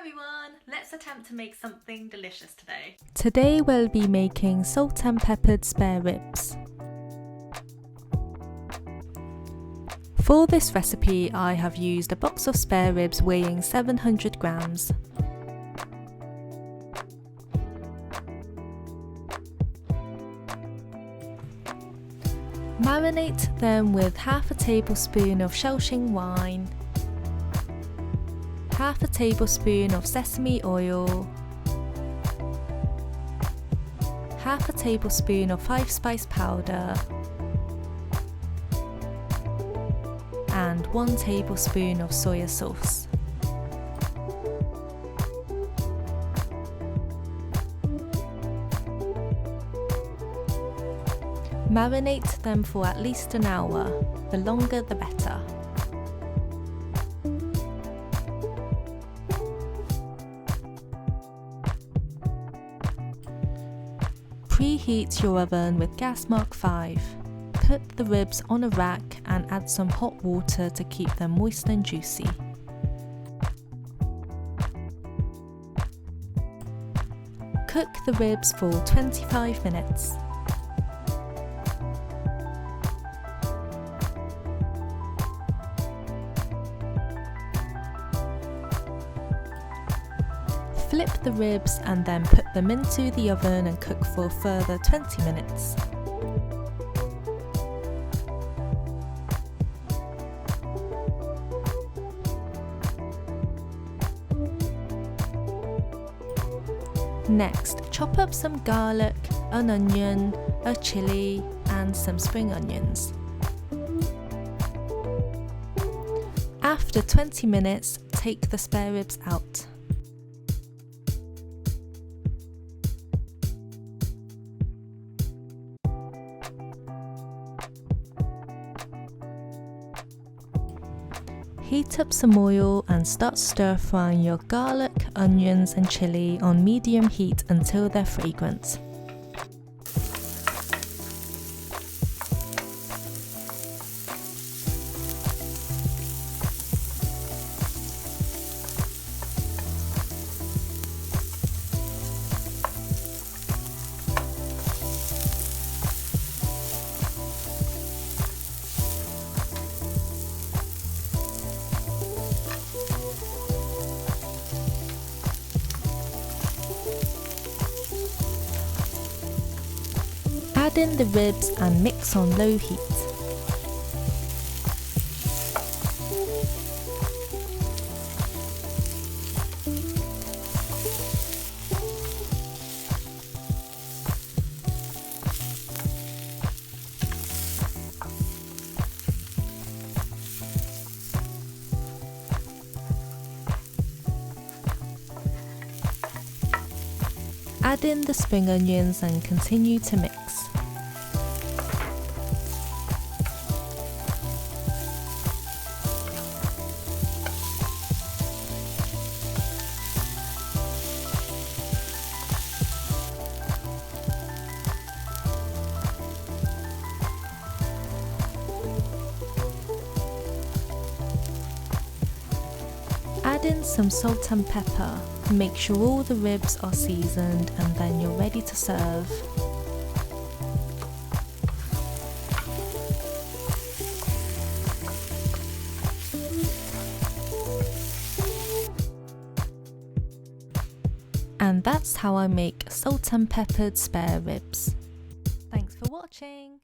everyone! Let's attempt to make something delicious today. Today we'll be making salt and peppered spare ribs. For this recipe I have used a box of spare ribs weighing 700 grams. Marinate them with half a tablespoon of Shaoxing wine, half a tablespoon of sesame oil, half a tablespoon of 5-spice powder, and 1 tablespoon of soya sauce. Marinate them for at least an hour, the longer the better. Preheat your oven with gas mark 5. Put the ribs on a rack and add some hot water to keep them moist and juicy. Cook the ribs for 25 minutes. Flip the ribs and then put them into the oven and cook for a further 20 minutes. Next, chop up some garlic, an onion, a chilli and some spring onions. After 20 minutes, take the spare ribs out. Heat up some oil and start stir frying your garlic, onions and chilli on medium heat until they're fragrant. Add in the ribs and mix on low heat. Add in the spring onions and continue to mix. Add in some salt and pepper, make sure all the ribs are seasoned and then you're ready to serve. And that's how I make salt and peppered spare ribs. Thanks for watching!